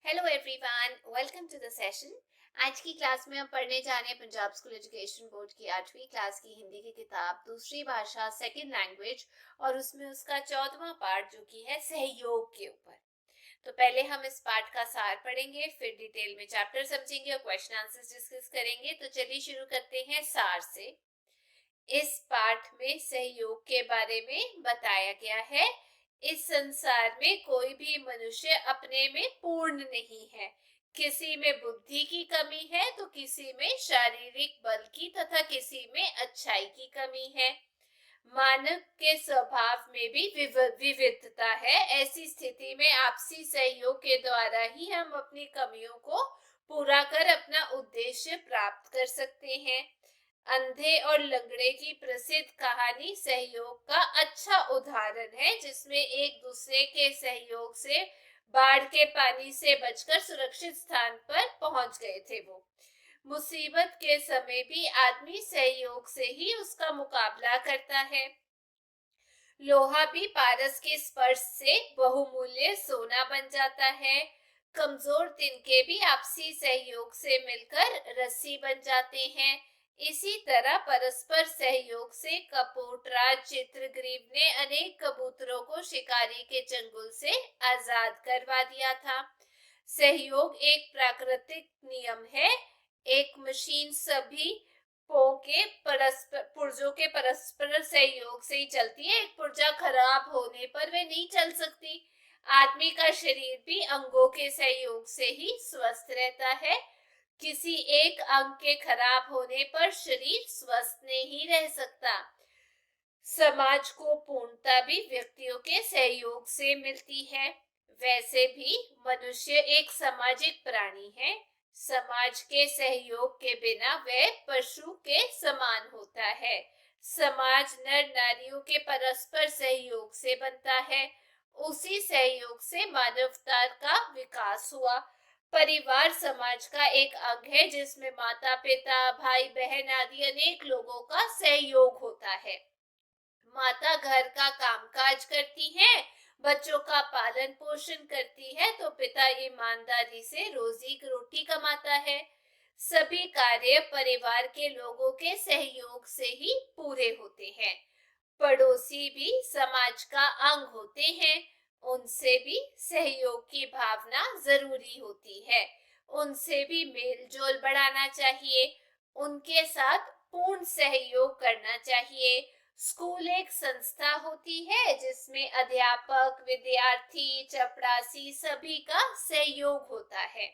Hello everyone, welcome to the session. आज की class में हम पढ़ने जा रहे हैं पंजाब स्कूल एजुकेशन बोर्ड की 8वीं क्लास की हिंदी की किताब दूसरी भाषा सेकंड लैंग्वेज और उसमें उसका 14वां पार्ट जो कि है सहयोग के ऊपर। तो पहले हम इस पार्ट का सार पढ़ेंगे, फिर डिटेल में चैप्टर समझेंगे और क्वेश्चन आंसर्स डिस्कस करेंगे। तो चलिए शुरू करते हैं सार से। इस पाठ में सहयोग के बारे में बताया गया है। इस संसार में कोई भी मनुष्य अपने में पूर्ण नहीं है। किसी में बुद्धि की कमी है तो किसी में शारीरिक बल की तथा किसी में अच्छाई की कमी है। मानव के स्वभाव में भी विविधता है। ऐसी स्थिति में आपसी सहयोग के द्वारा ही हम अपनी कमियों को पूरा कर अपना उद्देश्य प्राप्त कर सकते हैं। अंधे और लंगड़े की प्रसिद्ध कहानी सहयोग का अच्छा उदाहरण है, जिसमें एक दूसरे के सहयोग से बाढ़ के पानी से बचकर सुरक्षित स्थान पर पहुंच गए थे। वो मुसीबत के समय भी आदमी सहयोग से ही उसका मुकाबला करता है। लोहा भी पारस के स्पर्श से बहुमूल्य सोना बन जाता है। कमजोर तिनके भी आपसी सहयोग से मिलकर रस्सी बन जाते हैं। इसी तरह परस्पर सहयोग से कपोटराज चित्रग्रीव ने अनेक कबूतरों को शिकारी के चंगुल से आजाद करवा दिया था। सहयोग एक प्राकृतिक नियम है। एक मशीन सभी पुर्जों के परस्पर सहयोग से ही चलती है। एक पुर्जा खराब होने पर वह नहीं चल सकती। आदमी का शरीर भी अंगों के सहयोग से ही स्वस्थ रहता है। किसी एक अंग के खराब होने पर शरीर स्वस्थ नहीं रह सकता। समाज को पूर्णता भी व्यक्तियों के सहयोग से मिलती है। वैसे भी मनुष्य एक सामाजिक प्राणी है। समाज के सहयोग के बिना वह पशु के समान होता है। समाज नर नारियों के परस्पर सहयोग से बनता है। उसी सहयोग से मानवता का विकास हुआ। परिवार समाज का एक अंग है, जिसमें माता पिता भाई बहन आदि अनेक लोगों का सहयोग होता है। माता घर का कामकाज करती है, बच्चों का पालन पोषण करती है, तो पिता ईमानदारी से रोजी रोटी कमाता है। सभी कार्य परिवार के लोगों के सहयोग से ही पूरे होते हैं। पड़ोसी भी समाज का अंग होते हैं। उनसे भी सहयोग की भावना जरूरी होती है। उनसे भी मेल जोल बढ़ाना चाहिए। उनके साथ पूर्ण सहयोग करना चाहिए। स्कूल एक संस्था होती है, जिसमें अध्यापक विद्यार्थी चपरासी सभी का सहयोग होता है।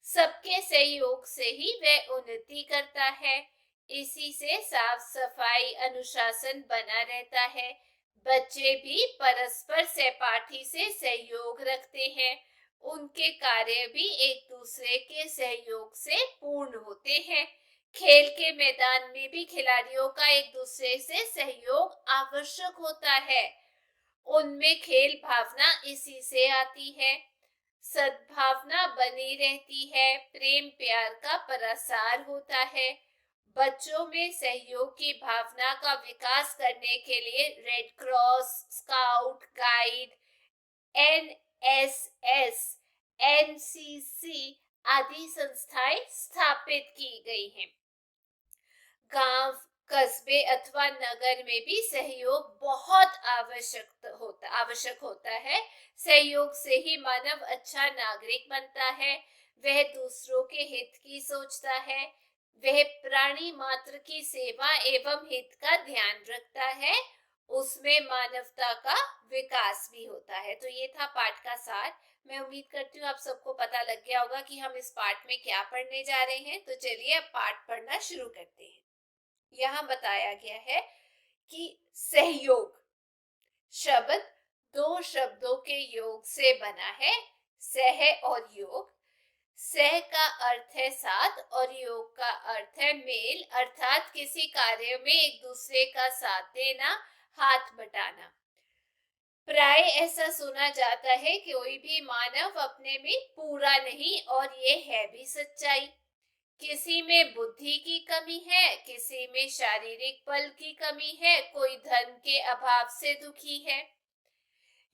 सबके सहयोग से ही वह उन्नति करता है। इसी से साफ सफाई अनुशासन बना रहता है। बच्चे भी परस्पर सहपाठी से सहयोग रखते हैं। उनके कार्य भी एक दूसरे के सहयोग से पूर्ण होते हैं। खेल के मैदान में भी खिलाड़ियों का एक दूसरे से सहयोग आवश्यक होता है। उनमें खेल भावना इसी से आती है। सद्भावना बनी रहती है। प्रेम प्यार का प्रसार होता है। बच्चों में सहयोग की भावना का विकास करने के लिए red cross, scout guide, NSS, NCC आदि संस्थाएं स्थापित की गई हैं। गांव कस्बे अथवा नगर में भी सहयोग बहुत आवश्यक होता है। सहयोग से ही मानव अच्छा नागरिक बनता है। वह दूसरों के हित की सोचता है। वह प्राणी मात्र की सेवा एवं हित का ध्यान रखता है। उसमें मानवता का विकास भी होता है। तो ये था पाठ का सार। मैं उम्मीद करती हूँ आप सबको पता लग गया होगा कि हम इस पाठ में क्या पढ़ने जा रहे हैं। तो चलिए अब पाठ पढ़ना शुरू करते हैं। यहाँ बताया गया है कि सहयोग शब्द दो शब्दों के योग से बना है, सह और योग। सह का अर्थ है साथ और योग का अर्थ है मेल, अर्थात किसी कार्य में एक दूसरे का साथ देना, हाथ बटाना। प्राय ऐसा सुना जाता है कि कोई भी मानव अपने में पूरा नहीं, और ये है भी सच्चाई। किसी में बुद्धि की कमी है, किसी में शारीरिक बल की कमी है, कोई धन के अभाव से दुखी है।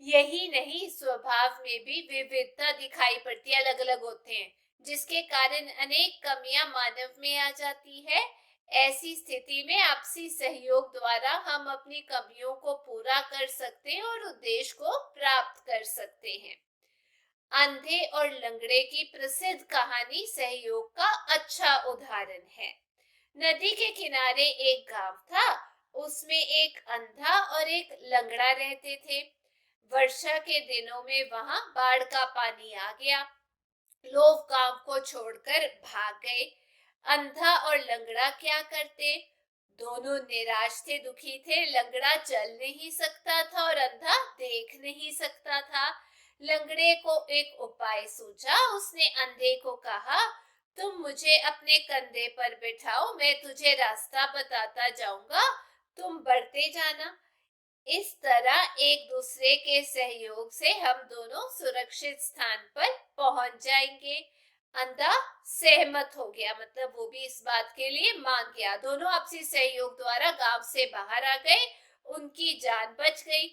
यही नहीं, स्वभाव में भी विविधता दिखाई पड़ती है, अलग अलग होते हैं, जिसके कारण अनेक कमियां मानव में आ जाती है। ऐसी स्थिति में आपसी सहयोग द्वारा हम अपनी कमियों को पूरा कर सकते हैं और उद्देश्य को प्राप्त कर सकते हैं। अंधे और लंगड़े की प्रसिद्ध कहानी सहयोग का अच्छा उदाहरण है। नदी के किनारे एक गांव था। उसमें एक अंधा और एक लंगड़ा रहते थे। वर्षा के दिनों में वहां बाढ़ का पानी आ गया। लोग गांव को छोड़कर भाग गए। अंधा और लंगड़ा क्या करते? दोनों निराश थे, दुखी थे। लंगड़ा चल नहीं सकता था और अंधा देख नहीं सकता था। लंगड़े को एक उपाय सूझा। उसने अंधे को कहा, तुम मुझे अपने कंधे पर बिठाओ, मैं तुझे रास्ता बताता जाऊंगा, तुम बढ़ते जाना। इस तरह एक दूसरे के सहयोग से हम दोनों सुरक्षित स्थान पर पहुंच जाएंगे। अंधा सहमत हो गया, मतलब वो भी इस बात के लिए मान गया। दोनों आपसी सहयोग द्वारा गांव से बाहर आ गए। उनकी जान बच गई।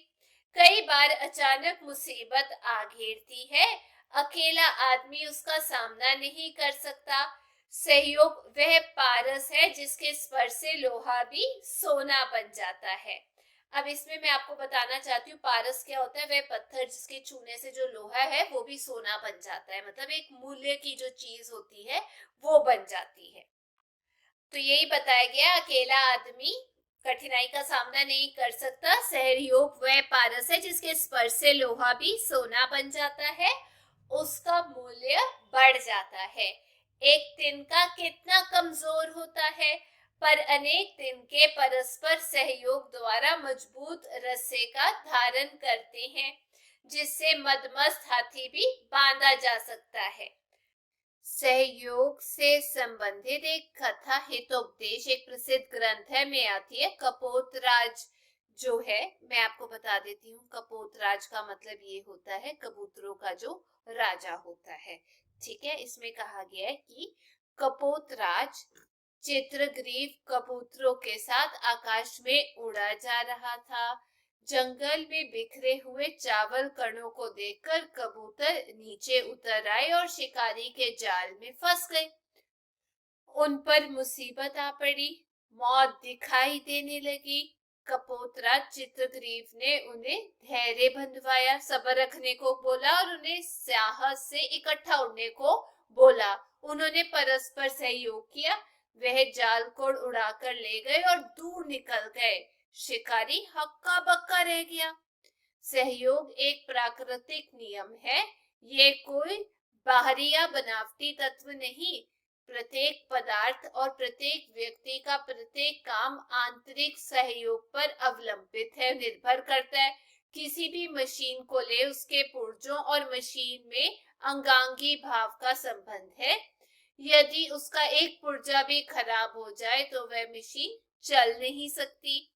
कई बार अचानक मुसीबत आ घेरती है। अकेला आदमी उसका सामना नहीं कर सकता। सहयोग वह पारस है जिसके स्पर्श से लोहा भी सोना बन जाता है। अब इसमें मैं आपको बताना चाहती हूँ, पारस क्या होता है? वह पत्थर जिसके छूने से जो लोहा है वो भी सोना बन जाता है, मतलब एक मूल्य की जो चीज होती है वो बन जाती है। तो यही बताया गया, अकेला आदमी कठिनाई का सामना नहीं कर सकता। सहयोग वह पारस है जिसके स्पर्श से लोहा भी सोना बन जाता है, उसका मूल्य बढ़ जाता है। एक तिनका कितना कमजोर होता है, पर अनेक तिनके परस्पर सहयोग द्वारा मजबूत रस्से का धारण करते हैं, जिससे मदमस्त हाथी भी बांधा जा सकता है। सहयोग से संबंधित एक कथा हितोपदेश एक प्रसिद्ध ग्रंथ है में आती है। कपोतराज जो है, मैं आपको बता देती हूँ। कपोतराज का मतलब ये होता है कबूतरों का जो राजा होता है। ठीक है, इसमें कहा गया है कि कपोतराज चित्रग्रीव कबूतरों के साथ आकाश में उड़ा जा रहा था। जंगल में बिखरे हुए चावल कणों को देखकर कबूतर नीचे उतर आए और शिकारी के जाल में फंस गए। उन पर मुसीबत आ पड़ी, मौत दिखाई देने लगी। कपोतरा चित्रग्रीव ने उन्हें धैर्य बंधवाया, सब्र रखने को बोला और उन्हें साहस से इकट्ठा उड़ने को बोला। उन्होंने परस्पर सहयोग किया। वह जाल को उड़ाकर ले गए और दूर निकल गए। शिकारी हक्का बक्का रह गया। सहयोग एक प्राकृतिक नियम है, ये कोई बाहरी या बनावटी तत्व नहीं। प्रत्येक पदार्थ और प्रत्येक व्यक्ति का प्रत्येक काम आंतरिक सहयोग पर अवलंबित है, निर्भर करता है। किसी भी मशीन को ले, उसके पुर्जों और मशीन में अंगांगी भाव का संबंध है। यदि उसका एक पुर्जा भी खराब हो जाए तो वह मशीन चल नहीं सकती।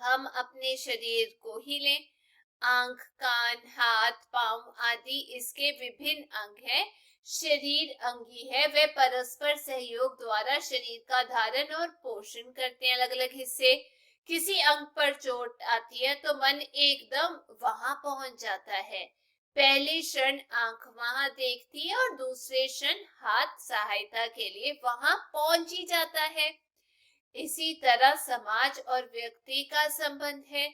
हम अपने शरीर को ही लें, आंख, कान, हाथ, पांव आदि इसके विभिन्न अंग हैं। शरीर अंगी है, वे परस्पर सहयोग द्वारा शरीर का धारण और पोषण करते हैं। अलग अलग हिस्से, किसी अंग पर चोट आती है तो मन एकदम वहां पहुंच जाता है। पहले क्षण आंख वहां देखती है और दूसरे क्षण हाथ सहायता के लिए वहां पहुंच ही जाता है। इसी तरह समाज और व्यक्ति का संबंध है।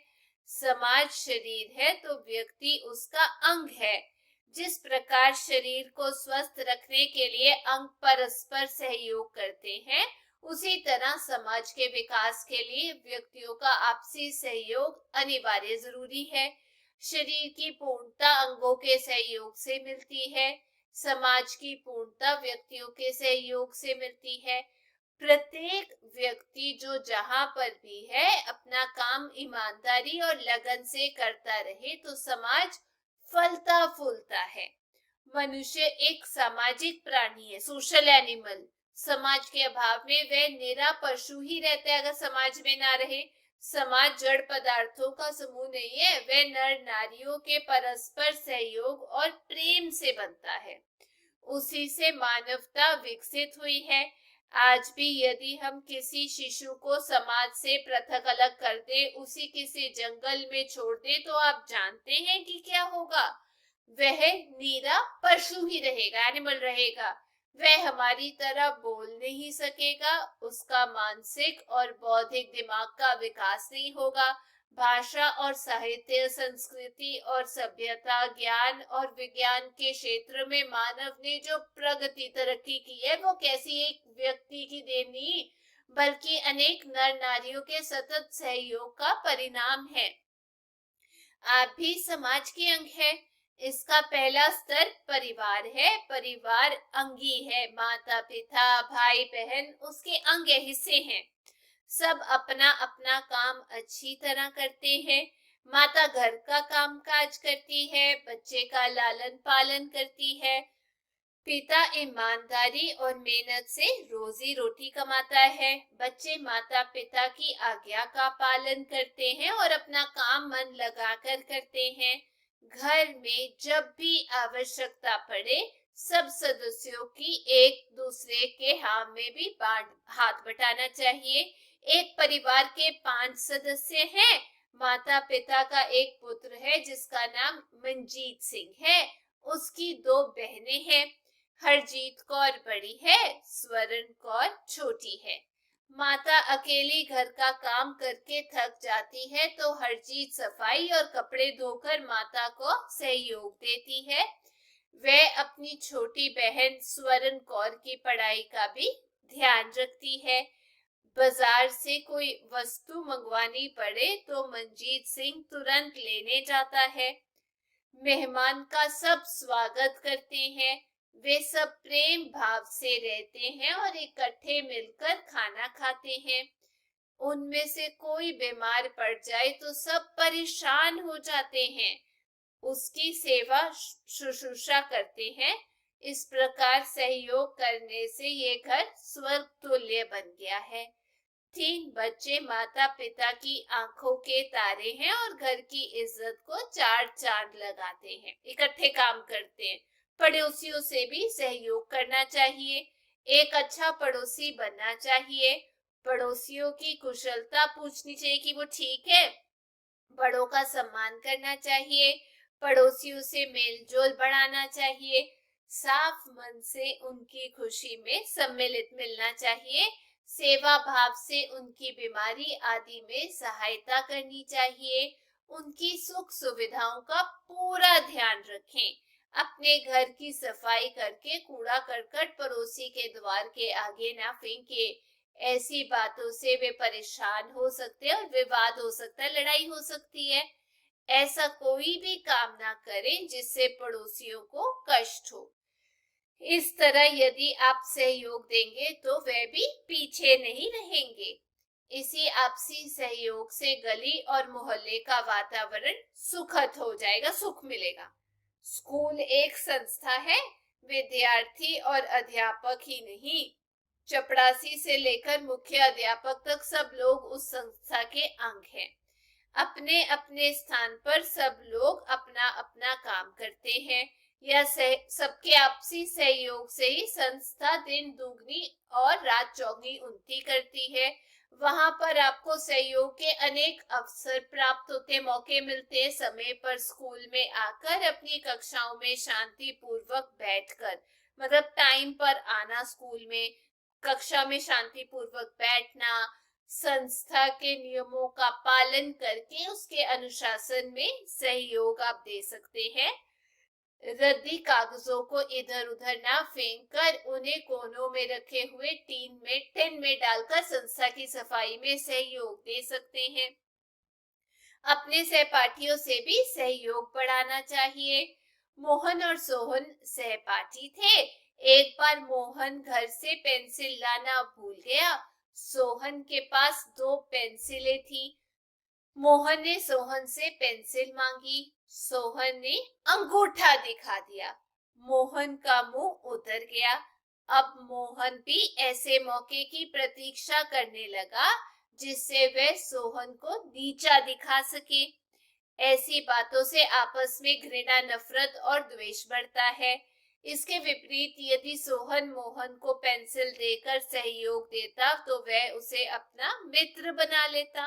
समाज शरीर है तो व्यक्ति उसका अंग है। जिस प्रकार शरीर को स्वस्थ रखने के लिए अंग परस्पर सहयोग करते हैं, उसी तरह समाज के विकास के लिए व्यक्तियों का आपसी सहयोग अनिवार्य जरूरी है। शरीर की पूर्णता अंगों के सहयोग से मिलती है। समाज की पूर्णता व्यक्तियों के सहयोग से मिलती है। प्रत्येक व्यक्ति जो जहां पर भी है अपना काम ईमानदारी और लगन से करता रहे तो समाज फलता फूलता है। मनुष्य एक सामाजिक प्राणी है, सोशल एनिमल। समाज के अभाव में वह निरा पशु ही रहता है अगर समाज में ना रहे। समाज जड़ पदार्थों का समूह नहीं है, वह नर नारियों के परस्पर सहयोग और प्रेम से बनता है। उसी से मानवता विकसित हुई है। आज भी यदि हम किसी शिशु को समाज से पृथक अलग कर दे, उसी किसी जंगल में छोड़ दे, तो आप जानते हैं कि क्या होगा? वह नीरा पशु ही रहेगा, एनिमल रहेगा। वह हमारी तरह बोल नहीं सकेगा, उसका मानसिक और बौद्धिक दिमाग का विकास नहीं होगा। भाषा और साहित्य, संस्कृति और सभ्यता, ज्ञान और विज्ञान के क्षेत्र में मानव ने जो प्रगति तरक्की की है, वो कैसी एक व्यक्ति की देन नहीं, बल्कि अनेक नर नारियों के सतत सहयोग का परिणाम है। आप भी समाज के अंग है। इसका पहला स्तर परिवार है। परिवार अंगी है, माता पिता भाई बहन उसके अंग हिस्से हैं। सब अपना अपना काम अच्छी तरह करते हैं। माता घर का काम काज करती है, बच्चे का लालन पालन करती है। पिता ईमानदारी और मेहनत से रोजी रोटी कमाता है। बच्चे माता पिता की आज्ञा का पालन करते हैं और अपना काम मन लगाकर करते हैं। घर में जब भी आवश्यकता पड़े, सब सदस्यों की एक दूसरे के में भी हाथ बटाना चाहिए। एक परिवार के 5 सदस्य हैं। माता पिता का एक पुत्र है जिसका नाम मनजीत सिंह है। उसकी 2 बहनें हैं। हरजीत कौर बड़ी है, स्वर्ण कौर छोटी है। माता अकेली घर का काम करके थक जाती है तो हरजीत सफाई और कपड़े धोकर माता को सहयोग देती है। वह अपनी छोटी बहन स्वर्ण कौर की पढ़ाई का भी ध्यान रखती है। बाजार से कोई वस्तु मंगवानी पड़े तो मनजीत सिंह तुरंत लेने जाता है। मेहमान का सब स्वागत करते हैं। वे सब प्रेम भाव से रहते हैं और इकट्ठे मिलकर खाना खाते हैं। उनमें से कोई बीमार पड़ जाए तो सब परेशान हो जाते हैं, उसकी सेवा शुश्रूषा करते हैं। इस प्रकार सहयोग करने से ये घर स्वर्ग तुल्य बन गया है। 3 बच्चे माता पिता की आंखों के तारे हैं और घर की इज्जत को 4 चांद लगाते हैं। इकट्ठे काम करते हैं। पड़ोसियों से भी सहयोग करना चाहिए। एक अच्छा पड़ोसी बनना चाहिए। पड़ोसियों की कुशलता पूछनी चाहिए कि वो ठीक है। बड़ों का सम्मान करना चाहिए। पड़ोसियों से मेल जोल बढ़ाना चाहिए। साफ मन से उनकी खुशी में सम्मिलित मिलना चाहिए। सेवा भाव से उनकी बीमारी आदि में सहायता करनी चाहिए। उनकी सुख सुविधाओं का पूरा ध्यान रखें। अपने घर की सफाई करके कूड़ा करकट पड़ोसी के द्वार के आगे ना फेंके। ऐसी बातों से वे परेशान हो सकते हैं और विवाद हो सकता है, लड़ाई हो सकती है। ऐसा कोई भी काम ना करें जिससे पड़ोसियों को कष्ट हो। इस तरह यदि आप सहयोग देंगे तो वे भी पीछे नहीं रहेंगे। इसी आपसी सहयोग से गली और मोहल्ले का वातावरण सुखद हो जाएगा, सुख मिलेगा। स्कूल एक संस्था है। विद्यार्थी और अध्यापक ही नहीं, चपरासी से लेकर मुख्य अध्यापक तक सब लोग उस संस्था के अंग हैं। अपने अपने स्थान पर सब लोग अपना अपना काम करते हैं। यह सबके आपसी सहयोग से ही संस्था दिन दुगनी और रात चौगनी उन्नति करती है। वहां पर आपको सहयोग के अनेक अवसर प्राप्त होते, मौके मिलते। समय पर स्कूल में आकर अपनी कक्षाओं में शांति पूर्वक बैठकर, मतलब टाइम पर आना, स्कूल में कक्षा में शांति पूर्वक बैठना, संस्था के नियमों का पालन करके उसके अनुशासन में सहयोग आप दे सकते हैं। रद्दी कागजों को इधर उधर ना फेंककर उन्हें कोनों में रखे हुए टिन में डालकर संस्था की सफाई में सहयोग दे सकते हैं। अपने सहपाठियों से भी सहयोग बढ़ाना चाहिए। मोहन और सोहन सहपाठी थे। एक बार मोहन घर से पेंसिल लाना भूल गया। सोहन के पास 2 पेंसिलें थी। मोहन ने सोहन से पेंसिल मांगी। सोहन ने अंगूठा दिखा दिया। मोहन का मुंह उतर गया। अब मोहन भी ऐसे मौके की प्रतीक्षा करने लगा जिससे वह सोहन को नीचा दिखा सके। ऐसी बातों से आपस में घृणा, नफरत और द्वेष बढ़ता है। इसके विपरीत यदि सोहन मोहन को पेंसिल देकर सहयोग देता तो वह उसे अपना मित्र बना लेता।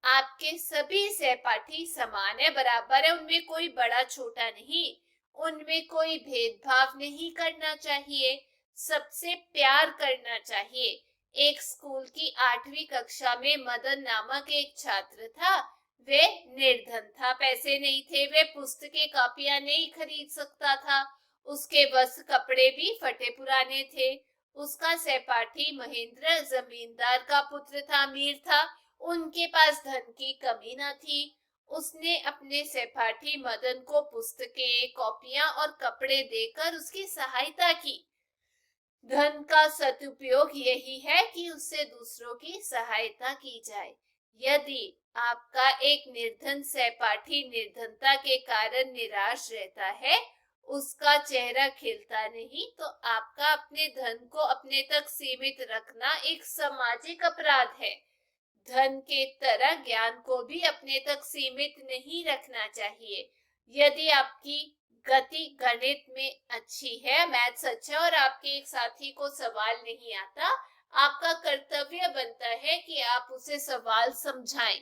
आपके सभी सहपाठी समान है, बराबर है, उनमें कोई बड़ा छोटा नहीं, उनमें कोई भेदभाव नहीं करना चाहिए, सबसे प्यार करना चाहिए। एक स्कूल की 8वीं कक्षा में मदन नामक एक छात्र था। वह निर्धन था, पैसे नहीं थे, वह पुस्तकें कापियां नहीं खरीद सकता था, उसके वस्त्र कपड़े भी फटे पुराने थे। उसका सहपाठी महेंद्र जमींदार का पुत्र था, अमीर था, उनके पास धन की कमी न थी। उसने अपने सहपाठी मदन को पुस्तकें, कॉपियां और कपड़े देकर उसकी सहायता की। धन का सदुपयोग यही है कि उससे दूसरों की सहायता की जाए। यदि आपका एक निर्धन सहपाठी निर्धनता के कारण निराश रहता है, उसका चेहरा खिलता नहीं, तो आपका अपने धन को अपने तक सीमित रखना एक सामाजिक अपराध है। धन के तरह ज्ञान को भी अपने तक सीमित नहीं रखना चाहिए। यदि आपकी गति गणित में अच्छी है, मैथ्स अच्छा है और आपके एक साथी को सवाल नहीं आता, आपका कर्तव्य बनता है कि आप उसे सवाल समझाएं।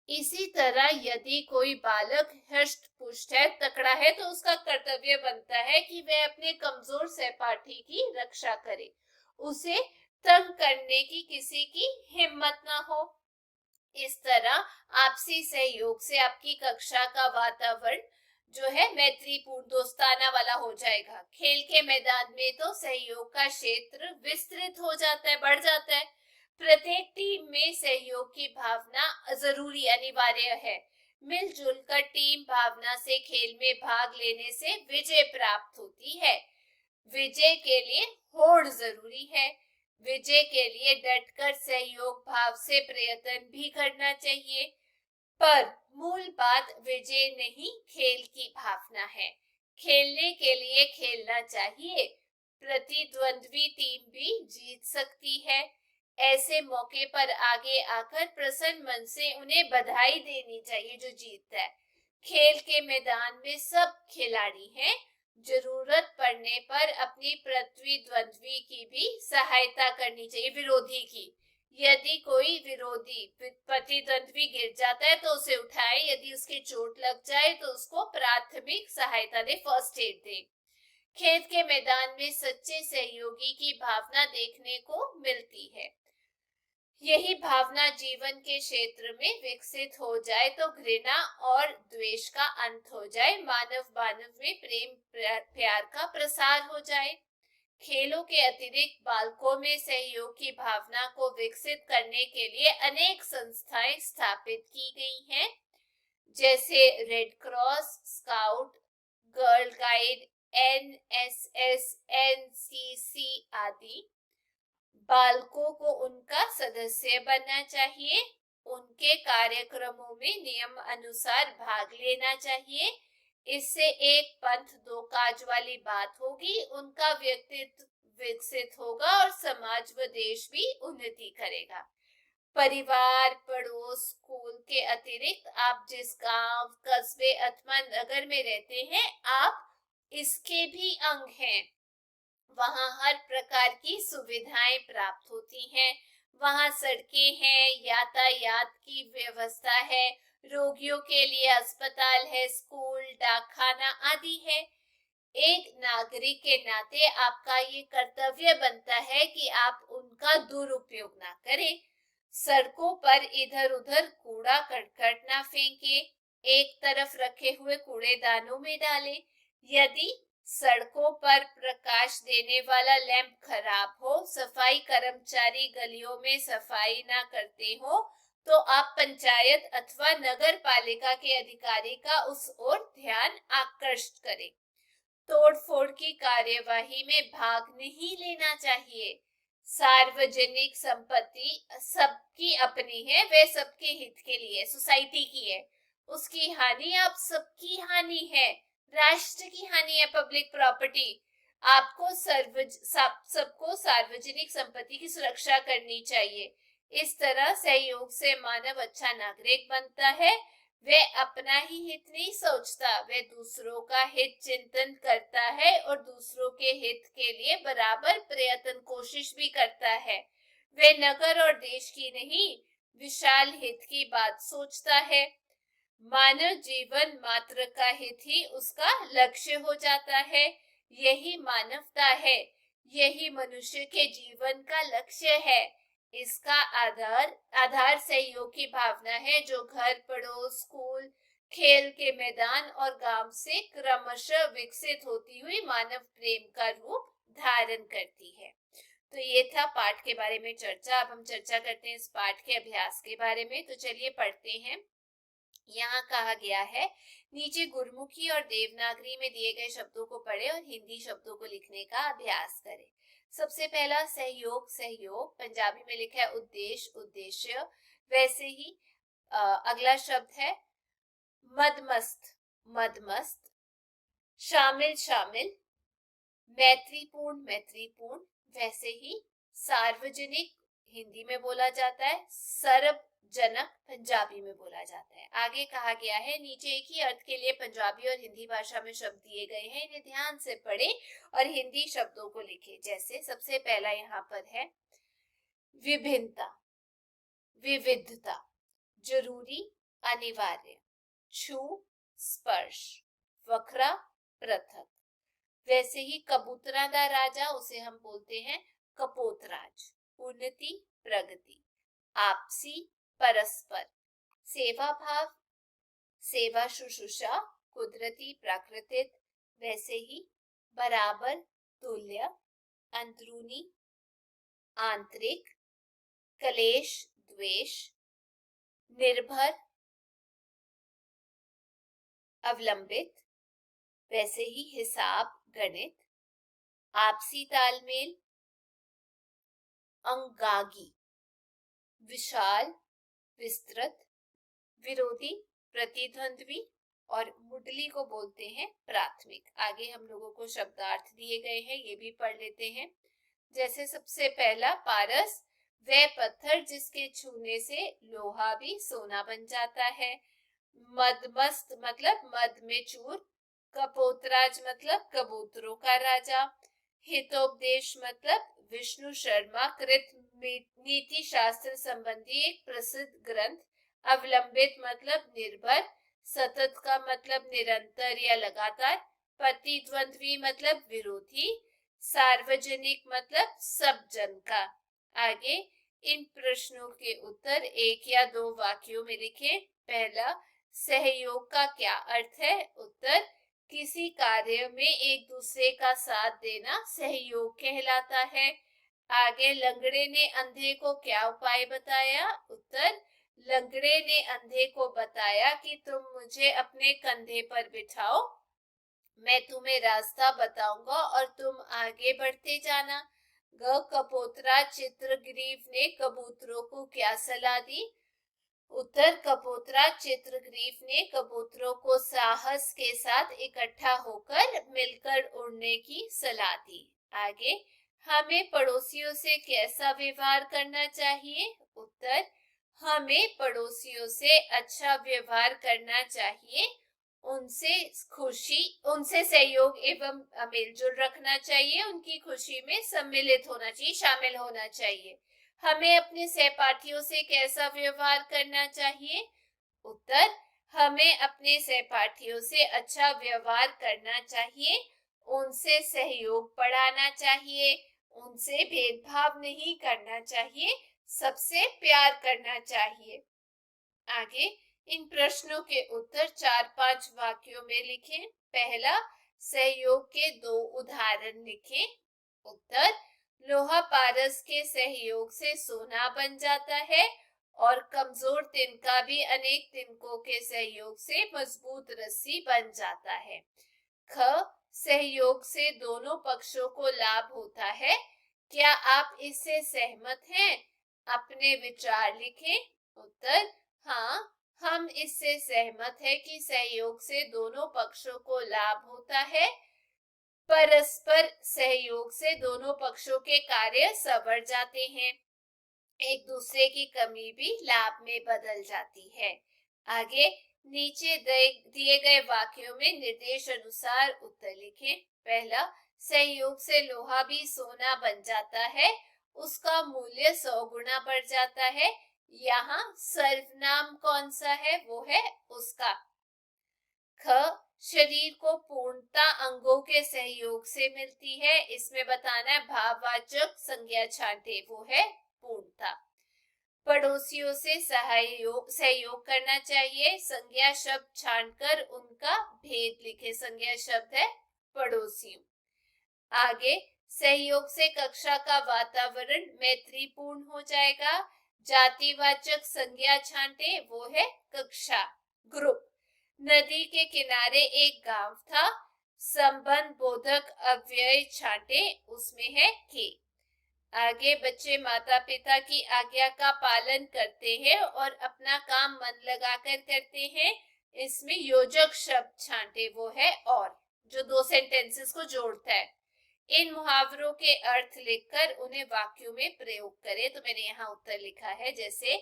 इसी तरह यदि कोई बालक हष्ट पुष्ट है, तकड़ा है, तो उसका कर्तव्य बनता है कि वह अपने कमजोर सहपाठी की रक्षा करे, उसे तंग करने की किसी की हिम्मत ना हो। इस तरह आपसी सहयोग से आपकी कक्षा का वातावरण जो है मैत्रीपूर्ण दोस्ताना वाला हो जाएगा। खेल के मैदान में तो सहयोग का क्षेत्र विस्तृत हो जाता है, बढ़ जाता है। प्रत्येक टीम में सहयोग की भावना जरूरी अनिवार्य है। मिलजुल कर टीम भावना से खेल में भाग लेने से विजय प्राप्त होती है। विजय के लिए होड़ जरूरी है। विजय के लिए डटकर सहयोग भाव से प्रयत्न भी करना चाहिए, पर मूल बात विजय नहीं, खेल की भावना है। खेलने के लिए खेलना चाहिए। प्रतिद्वंद्वी टीम भी जीत सकती है। ऐसे मौके पर आगे आकर प्रसन्न मन से उन्हें बधाई देनी चाहिए जो जीतता है। खेल के मैदान में सब खिलाड़ी हैं, जरूरत पड़ने पर अपनी प्रतिद्वंद्वी की भी सहायता करनी चाहिए, विरोधी की। यदि कोई विरोधी प्रतिद्वंद्वी गिर जाता है तो उसे उठाए, यदि उसके चोट लग जाए तो उसको प्राथमिक सहायता दे, फर्स्ट एड दे। खेत के मैदान में सच्चे सहयोगी की भावना देखने को मिलती है। यही भावना जीवन के क्षेत्र में विकसित हो जाए तो घृणा और द्वेष का अंत हो जाए, मानव मानव में प्रेम प्यार का प्रसार हो जाए। खेलों के अतिरिक्त बालकों में सहयोग की भावना को विकसित करने के लिए अनेक संस्थाएं स्थापित की गई हैं, जैसे red cross, scout, girl guide, NSS, NCC आदि। बालकों को उनका सदस्य बनना चाहिए, उनके कार्यक्रमों में नियम अनुसार भाग लेना चाहिए। इससे एक पंथ दो काज वाली बात होगी, उनका व्यक्तित्व विकसित होगा और समाज व देश भी उन्नति करेगा। परिवार, पड़ोस, स्कूल के अतिरिक्त आप जिस गांव, कस्बे अथवा नगर में रहते हैं, आप इसके भी अंग हैं। वहां हर प्रकार की सुविधाएं प्राप्त होती हैं, वहां सड़कें हैं, यातायात की व्यवस्था है, रोगियों के लिए अस्पताल है, स्कूल, डाकखाना आदि है। एक नागरिक के नाते आपका ये कर्तव्य बनता है कि आप उनका दुरुपयोग ना करें। सड़कों पर इधर उधर कूड़ा करकट ना फेंके, एक तरफ रखे हुए कूड़ेदानों में डालें। यदि सड़कों पर प्रकाश देने वाला लैंप खराब हो, सफाई कर्मचारी गलियों में सफाई ना करते हो, तो आप पंचायत अथवा नगर पालिका के अधिकारी का उस ओर ध्यान आकर्षित करें। तोड़फोड़ की कार्यवाही में भाग नहीं लेना चाहिए। सार्वजनिक संपत्ति सबकी अपनी है, वे सबके हित के लिए, सोसाइटी की है, उसकी हानि आप सबकी हानि है, राष्ट्र की हानि है, पब्लिक प्रॉपर्टी। आपको सबको सार्वजनिक संपत्ति की सुरक्षा करनी चाहिए। इस तरह सहयोग से मानव अच्छा नागरिक बनता है, वह अपना ही हित नहीं सोचता, वह दूसरों का हित चिंतन करता है और दूसरों के हित के लिए बराबर प्रयत्न कोशिश भी करता है। वह नगर और देश की नहीं, विशाल हित की बात सोचता है। मानव जीवन मात्र का हित ही उसका लक्ष्य हो जाता है। यही मानवता है, यही मनुष्य के जीवन का लक्ष्य है। इसका आधार सहयोग की भावना है, जो घर, पड़ोस, स्कूल, खेल के मैदान और गांव से क्रमशः विकसित होती हुई मानव प्रेम का रूप धारण करती है। तो ये था पाठ के बारे में चर्चा। अब हम चर्चा करते हैं इस पाठ के अभ्यास के बारे में। तो चलिए पढ़ते हैं। यहाँ कहा गया है, नीचे गुरमुखी और देवनागरी में दिए गए शब्दों को पढ़े और हिंदी शब्दों को लिखने का अभ्यास करें। सबसे पहला सहयोग, सहयोग पंजाबी में लिखा है उद्देश्य, उद्देश्य। वैसे ही अगला शब्द है मदमस्त, मदमस्त। शामिल, शामिल। मैत्रीपूर्ण, मैत्रीपूर्ण। वैसे ही सार्वजनिक हिंदी में बोला जाता है, सर्वजनक पंजाबी में बोला जाता है। आगे कहा गया है, नीचे एक ही अर्थ के लिए पंजाबी और हिंदी भाषा में शब्द दिए गए हैं, इन्हें ध्यान से पढ़ें और हिंदी शब्दों को लिखें। जैसे सबसे पहला यहाँ पर है विभिन्नता, विविधता। जरूरी, अनिवार्य। छू, स्पर्श। वक्रा, पृथक। वैसे ही कबूतरा दा राजा, उसे हम बोलते हैं कपोतराज। उन्नति, प्रगति। आपसी, परस्पर। सेवा भाव, सेवा शुश्रूषा। कुदरती, प्राकृतिक। वैसे ही बराबर, तुल्य। अंदरूनी, आंतरिक। कलेश, द्वेष। निर्भर, अवलंबित। वैसे ही हिसाब, गणित। आपसी तालमेल, अंगागी। विशाल, विस्तृत। विरोधी, प्रतिद्वंद्वी। और मुडली को बोलते हैं प्राथमिक। आगे हम लोगों को शब्दार्थ दिए गए हैं, ये भी पढ़ लेते हैं। जैसे सबसे पहला पारस, वह पत्थर जिसके छूने से लोहा भी सोना बन जाता है। मदमस्त मतलब मद में चूर। कपोतराज मतलब कबूतरों का राजा। हितोपदेश मतलब विष्णु शर्मा कृत नीति शास्त्र संबंधी एक प्रसिद्ध ग्रंथ। अवलंबित मतलब निर्भर। सतत का मतलब निरंतर या लगातार। प्रतिद्वंद्वी मतलब विरोधी। सार्वजनिक मतलब सब जन का। आगे इन प्रश्नों के उत्तर एक या दो वाक्यों में लिखें। पहला, सहयोग का क्या अर्थ है? उत्तर, किसी कार्य में एक दूसरे का साथ देना सहयोग कहलाता है। आगे, लंगड़े ने अंधे को क्या उपाय बताया? उत्तर, लंगड़े ने अंधे को बताया कि तुम मुझे अपने कंधे पर बिठाओ, मैं तुम्हें रास्ता बताऊंगा और तुम आगे बढ़ते जाना। कपोतरा चित्रग्रीव ने कबूतरों को क्या सलाह दी? उत्तर, कपोतरा चित्रग्रीव ने कबूतरों को साहस के साथ इकट्ठा होकर मिलकर उड़ने की सलाह दी। आगे, हमें पड़ोसियों से कैसा व्यवहार करना चाहिए? उत्तर, हमें पड़ोसियों से अच्छा व्यवहार करना चाहिए, उनसे सहयोग एवं मेलजोल रखना चाहिए, उनकी खुशी में सम्मिलित होना चाहिए, शामिल होना चाहिए। हमें अपने सहपाठियों से कैसा व्यवहार करना चाहिए? उत्तर, हमें अपने सहपाठियों से अच्छा व्यवहार करना चाहिए, उनसे सहयोग बढ़ाना चाहिए, उनसे भेदभाव नहीं करना चाहिए, सबसे प्यार करना चाहिए। आगे इन प्रश्नों के उत्तर 4-5 वाक्यों में लिखें। पहला, सहयोग के 2 उदाहरण लिखें। उत्तर, लोहा पारस के सहयोग से सोना बन जाता है और कमजोर तिनका भी अनेक तिनकों के सहयोग से मजबूत रस्सी बन जाता है। ख, सहयोग से दोनों पक्षों को लाभ होता है। क्या आप इससे सहमत हैं? अपने विचार लिखें। उत्तर, हाँ, हम इससे सहमत हैं कि सहयोग से दोनों पक्षों को लाभ होता है। परस्पर सहयोग से दोनों पक्षों के कार्य संवर जाते हैं, एक दूसरे की कमी भी लाभ में बदल जाती है। आगे, नीचे दिए गए वाक्यों में निर्देश अनुसार उत्तर लिखें। पहला, सहयोग से लोहा भी सोना बन जाता है, उसका मूल्य 100 गुना बढ़ जाता है। यहाँ सर्वनाम कौन सा है? वो है उसका। ख, शरीर को पूर्णता अंगों के सहयोग से मिलती है। इसमें बताना है भाववाचक संज्ञा छांटे, वो है पूर्णता। पड़ोसियों से सहयोग करना चाहिए। संज्ञा शब्द छांटकर उनका भेद लिखे। संज्ञा शब्द है पड़ोसियों। आगे, सहयोग से कक्षा का वातावरण मैत्रीपूर्ण हो जाएगा। जातिवाचक संज्ञा छांटे, वो है कक्षा, ग्रुप। नदी के किनारे एक गांव था। संबंध बोधक अव्यय छांटे, उसमें है के। आगे, बच्चे माता पिता की आज्ञा का पालन करते हैं और अपना काम मन लगाकर करते हैं। इसमें योजक शब्द छांटे, वो है और, जो दो सेंटेंसेस को जोड़ता है। इन मुहावरों के अर्थ लिखकर उन्हें वाक्यों में प्रयोग करें। तो मैंने यहाँ उत्तर लिखा है, जैसे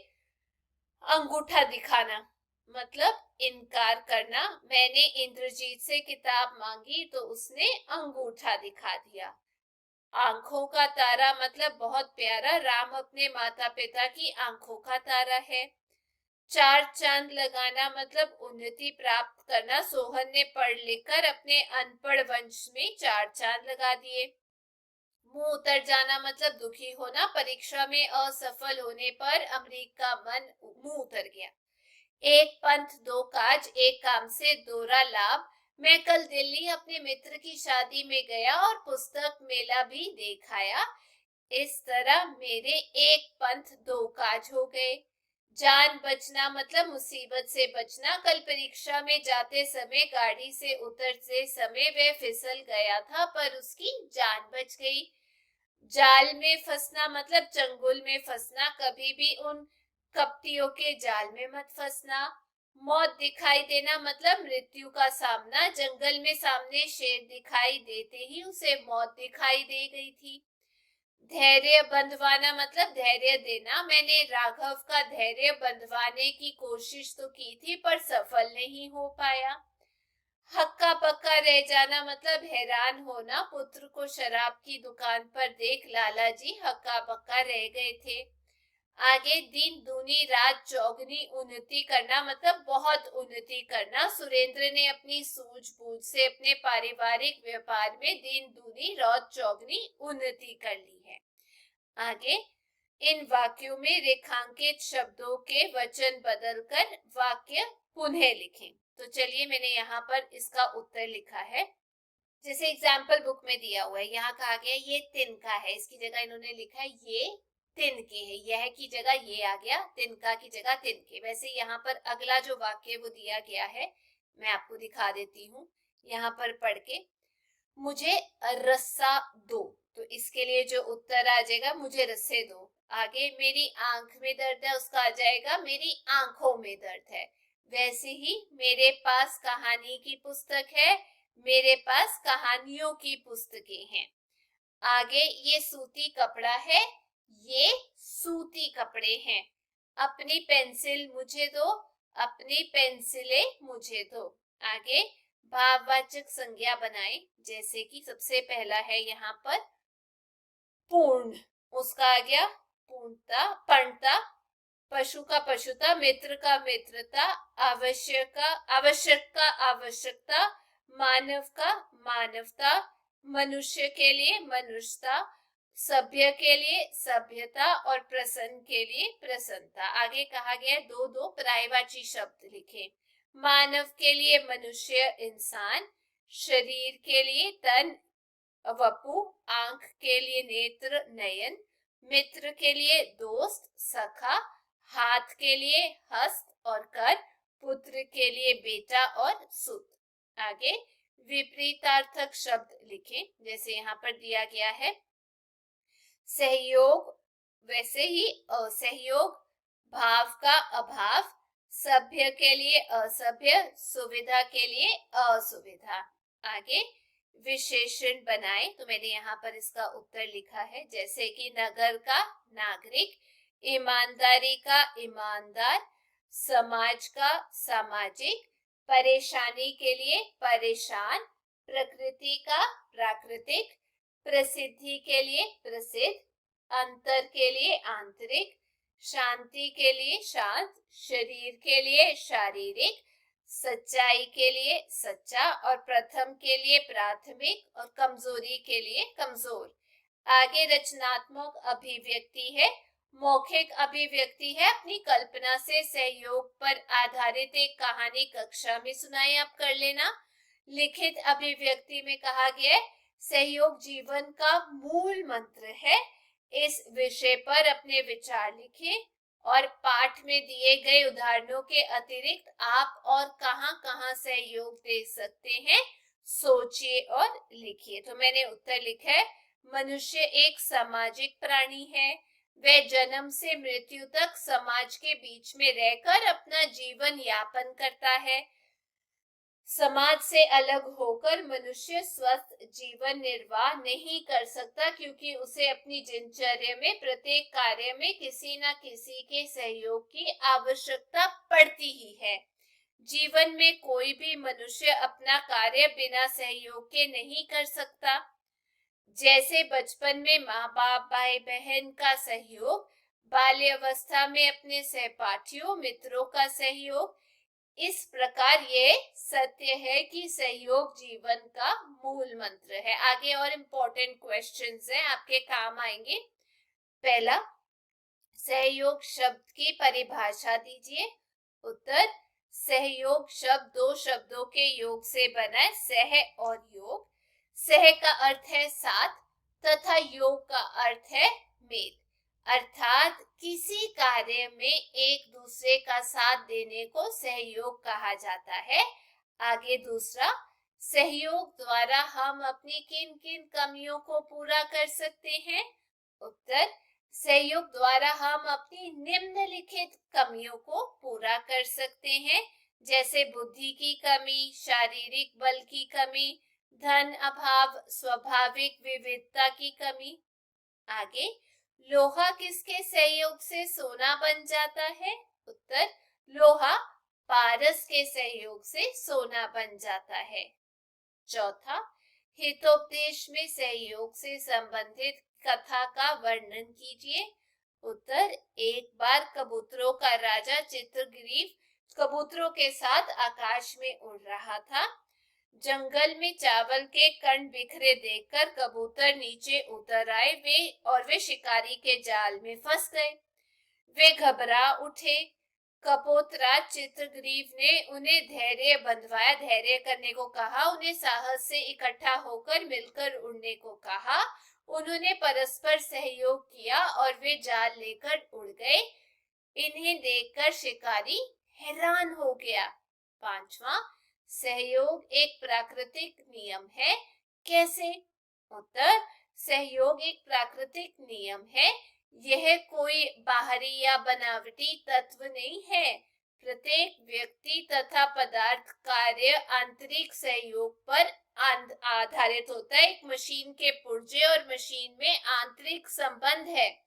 अंगूठा दिखाना मतलब इनकार करना। मैंने इंद्रजीत से किताब मांगी तो उसने अंगूठा दिखा दिया। आंखों का तारा मतलब बहुत प्यारा। राम अपने माता पिता की आंखों का तारा है। चार चांद लगाना मतलब उन्नति प्राप्त करना। सोहन ने पढ़ लिख कर अपने अनपढ़ वंश में 4 चांद लगा दिए। मुंह उतर जाना मतलब दुखी होना। परीक्षा में असफल होने पर अमरीक का मन मुंह उतर गया। एक पंथ दो काज, एक काम से दोहरा लाभ। मैं कल दिल्ली अपने मित्र की शादी में गया और पुस्तक मेला भी देख आया। इस तरह मेरे एक पंथ दो काज हो गए। जान बचना मतलब मुसीबत से बचना। कल परीक्षा में जाते समय गाड़ी से उतरते समय वह फिसल गया था पर उसकी जान बच गई। जाल में फंसना मतलब चंगुल में फंसना। कभी भी उन कपटियों के जाल में मत फंसना। मौत दिखाई देना मतलब मृत्यु का सामना। जंगल में सामने शेर दिखाई देते ही उसे मौत दिखाई दे गई थी। धैर्य बंधवाना मतलब धैर्य देना। मैंने राघव का धैर्य बंधवाने की कोशिश तो की थी पर सफल नहीं हो पाया। हक्का पक्का रह जाना मतलब हैरान होना। पुत्र को शराब की दुकान पर देख लाला जी हक्का पक्का रह गए थे। आगे, दिन दूनी रात चौगनी उन्नति करना मतलब बहुत उन्नति करना। सुरेंद्र ने अपनी सूझबूझ से अपने पारिवारिक व्यापार में दिन दूनी रात चौगनी उन्नति कर ली है। आगे, इन वाक्यों में रेखांकित शब्दों के वचन बदलकर वाक्य पुनः लिखें। तो चलिए, मैंने यहाँ पर इसका उत्तर लिखा है, जैसे एग्जाम्पल बुक में दिया हुआ है। यहाँ कहा गया ये तिनका है, इसकी जगह इन्होंने लिखा है ये तिनके है। यह की जगह ये आ गया, तिनका की जगह तिनके। वैसे यहाँ पर अगला जो वाक्य वो दिया गया है, मैं आपको दिखा देती हूँ। यहाँ पर पढ़ के, मुझे रस्सा दो। तो इसके लिए जो उत्तर आ जाएगा, मुझे रस्से दो। आगे, मेरी आंख में दर्द है, उसका आ जाएगा मेरी आंखों में दर्द है। वैसे ही, मेरे पास कहानी की पुस्तक है, मेरे पास कहानियों की पुस्तकें हैं। आगे, ये सूती कपड़ा है, ये सूती कपड़े हैं। अपनी पेंसिल मुझे दो, अपनी पेंसिलें मुझे दो। आगे, भाववाचक संज्ञा बनाएं, जैसे कि सबसे पहला है यहाँ पर पूर्ण, उसका आ गया पूर्णता, पर्णता। पशु का पशुता, मित्र का मित्रता, आवश्यक का आवश्यकता, मानव का मानवता, मनुष्य के लिए मनुष्यता, सभ्य के लिए सभ्यता और प्रसन्न के लिए प्रसन्नता। आगे कहा गया दो दो पर्यायवाची शब्द लिखे। मानव के लिए मनुष्य इंसान, शरीर के लिए तन वपु, आंख के लिए नेत्र नयन, मित्र के लिए दोस्त सखा, हाथ के लिए हस्त और कर, पुत्र के लिए बेटा और सुत। आगे, विपरीतार्थक शब्द लिखें, जैसे यहाँ पर दिया गया है सहयोग, वैसे ही असहयोग, भाव का अभाव, सभ्य के लिए असभ्य, सुविधा के लिए असुविधा। आगे, विशेषण बनाए, तो मैंने यहाँ पर इसका उत्तर लिखा है, जैसे कि नगर का नागरिक, ईमानदारी का ईमानदार, समाज का सामाजिक, परेशानी के लिए परेशान, प्रकृति का प्राकृतिक, प्रसिद्धि के लिए प्रसिद्ध, अंतर के लिए आंतरिक, शांति के लिए शांत, शरीर के लिए शारीरिक, सच्चाई के लिए सच्चा और प्रथम के लिए प्राथमिक और कमजोरी के लिए कमजोर। आगे रचनात्मक अभिव्यक्ति है। मौखिक अभिव्यक्ति है अपनी कल्पना से सहयोग पर आधारित एक कहानी कक्षा में सुनाई, आप कर लेना। लिखित अभिव्यक्ति में कहा गया है सहयोग जीवन का मूल मंत्र है। इस विषय पर अपने विचार लिखें और पाठ में दिए गए उदाहरणों के अतिरिक्त आप और कहां-कहां सहयोग दे सकते हैं सोचिए और लिखिए। तो मैंने उत्तर लिखा है, मनुष्य एक सामाजिक प्राणी है। वह जन्म से मृत्यु तक समाज के बीच में रहकर अपना जीवन यापन करता है। समाज से अलग होकर मनुष्य स्वस्थ जीवन निर्वाह नहीं कर सकता, क्योंकि उसे अपनी दिनचर्या में प्रत्येक कार्य में किसी न किसी के सहयोग की आवश्यकता पड़ती ही है। जीवन में कोई भी मनुष्य अपना कार्य बिना सहयोग के नहीं कर सकता। जैसे बचपन में माँ बाप भाई बहन का सहयोग, बाल्यावस्था में अपने सहपाठियों मित्रों का सहयोग, इस प्रकार ये सत्य है कि सहयोग जीवन का मूल मंत्र है। आगे और इम्पोर्टेंट क्वेश्चंस हैं, आपके काम आएंगे। पहला, सहयोग शब्द की परिभाषा दीजिए। उत्तर, सहयोग शब्द दो शब्दों के योग से बना है, सह और योग। सह का अर्थ है साथ तथा योग का अर्थ है मेल, अर्थात किसी कार्य में एक दूसरे का साथ देने को सहयोग कहा जाता है। आगे दूसरा, सहयोग द्वारा हम अपनी किन किन कमियों को पूरा कर सकते हैं। उत्तर, सहयोग द्वारा हम अपनी निम्नलिखित कमियों को पूरा कर सकते हैं, जैसे बुद्धि की कमी, शारीरिक बल की कमी, धन अभाव, स्वाभाविक विविधता की कमी। आगे, लोहा किसके सहयोग से सोना बन जाता है। उत्तर, लोहा पारस के सहयोग से सोना बन जाता है। चौथा, हितोपदेश में सहयोग से संबंधित कथा का वर्णन कीजिए। उत्तर, एक बार कबूतरों का राजा चित्रग्रीव कबूतरों के साथ आकाश में उड़ रहा था। जंगल में चावल के कण बिखरे देखकर कबूतर नीचे उतर आए, वे शिकारी के जाल में फंस गए। वे घबरा उठे। कपोतराज चित्रग्रीव ने उन्हें धैर्य बंधवाया, धैर्य करने को कहा, उन्हें साहस से इकट्ठा होकर मिलकर उड़ने को कहा। उन्होंने परस्पर सहयोग किया और वे जाल लेकर उड़ गए। इन्हें देखकर शिकारी हैरान हो गया। पांचवा, सहयोग एक प्राकृतिक नियम है, कैसे। उत्तर, सहयोग एक प्राकृतिक नियम है, यह कोई बाहरी या बनावटी तत्व नहीं है। प्रत्येक व्यक्ति तथा पदार्थ कार्य आंतरिक सहयोग पर आधारित होता है। एक मशीन के पुर्जे और मशीन में आंतरिक संबंध है।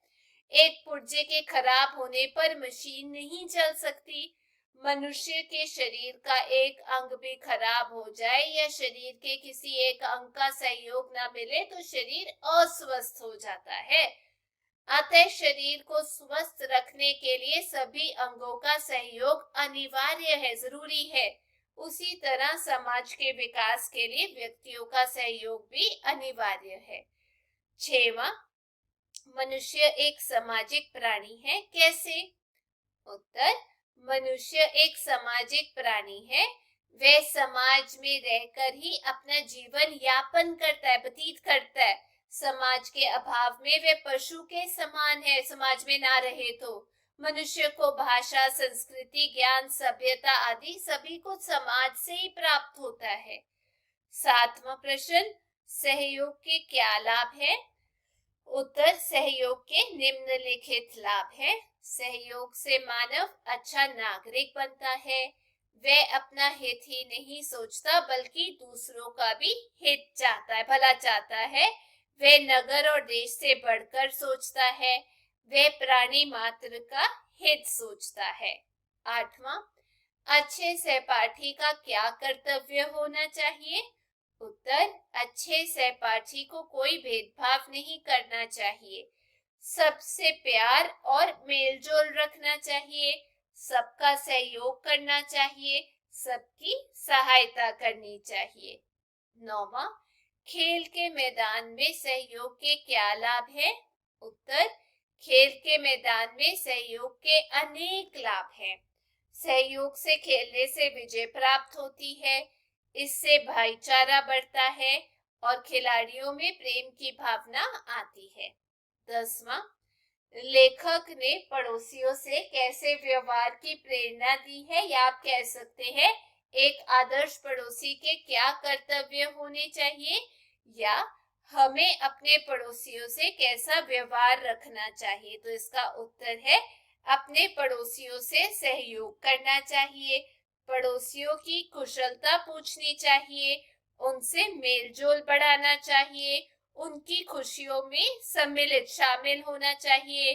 एक पुर्जे के खराब होने पर मशीन नहीं चल सकती। मनुष्य के शरीर का एक अंग भी खराब हो जाए या शरीर के किसी एक अंग का सहयोग न मिले तो शरीर अस्वस्थ हो जाता है। अतः शरीर को स्वस्थ रखने के लिए सभी अंगों का सहयोग अनिवार्य है, जरूरी है। उसी तरह समाज के विकास के लिए व्यक्तियों का सहयोग भी अनिवार्य है। छठवां, मनुष्य एक सामाजिक प्राणी है, कैसे। उत्तर, मनुष्य एक सामाजिक प्राणी है। वह समाज में रहकर ही अपना जीवन यापन करता है, व्यतीत करता है। समाज के अभाव में वह पशु के समान है, समाज में ना रहे तो। मनुष्य को भाषा, संस्कृति, ज्ञान, सभ्यता आदि सभी कुछ समाज से ही प्राप्त होता है। सातवां प्रश्न, सहयोग के क्या लाभ है। उत्तर, सहयोग के निम्नलिखित लाभ है। सहयोग से मानव अच्छा नागरिक बनता है। वह अपना हित ही नहीं सोचता बल्कि दूसरों का भी हित चाहता है, भला चाहता है। वह नगर और देश से बढ़कर सोचता है। वह प्राणी मात्र का हित सोचता है। 8वां, अच्छे सहपाठी का क्या कर्तव्य होना चाहिए? उत्तर, अच्छे सहपाठी को कोई भेदभाव नहीं करना चाहिए, सबसे प्यार और मेलजोल रखना चाहिए, सबका सहयोग करना चाहिए, सबकी सहायता करनी चाहिए। 9वां, खेल के मैदान में सहयोग के क्या लाभ हैं? उत्तर, खेल के मैदान में सहयोग के अनेक लाभ हैं। सहयोग से खेलने से विजय प्राप्त होती है, इससे भाईचारा बढ़ता है और खिलाड़ियों में प्रेम की भावना आती है। 10वां, लेखक ने पड़ोसियों से कैसे व्यवहार की प्रेरणा दी है, या आप कह सकते हैं एक आदर्श पड़ोसी के क्या कर्तव्य होने चाहिए, या हमें अपने पड़ोसियों से कैसा व्यवहार रखना चाहिए। तो इसका उत्तर है अपने पड़ोसियों से सहयोग करना चाहिए, पड़ोसियों की कुशलता पूछनी चाहिए, उनसे मेलजोल बढ़ाना चाहिए, उनकी खुशियों में सम्मिलित शामिल होना चाहिए,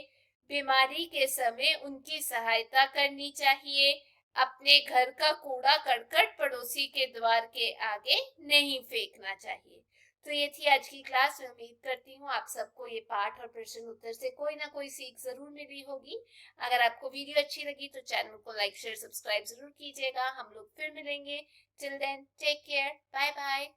बीमारी के समय उनकी सहायता करनी चाहिए, अपने घर का कूड़ा करकट पड़ोसी के द्वार के आगे नहीं फेंकना चाहिए। तो ये थी आज की क्लास। मैं उम्मीद करती हूँ आप सबको ये पाठ और प्रश्न उत्तर से कोई ना कोई सीख जरूर मिली होगी। अगर आपको वीडियो अच्छी लगी तो चैनल को लाइक शेयर सब्सक्राइब जरूर कीजिएगा। हम लोग फिर मिलेंगे। Till then take care, bye bye.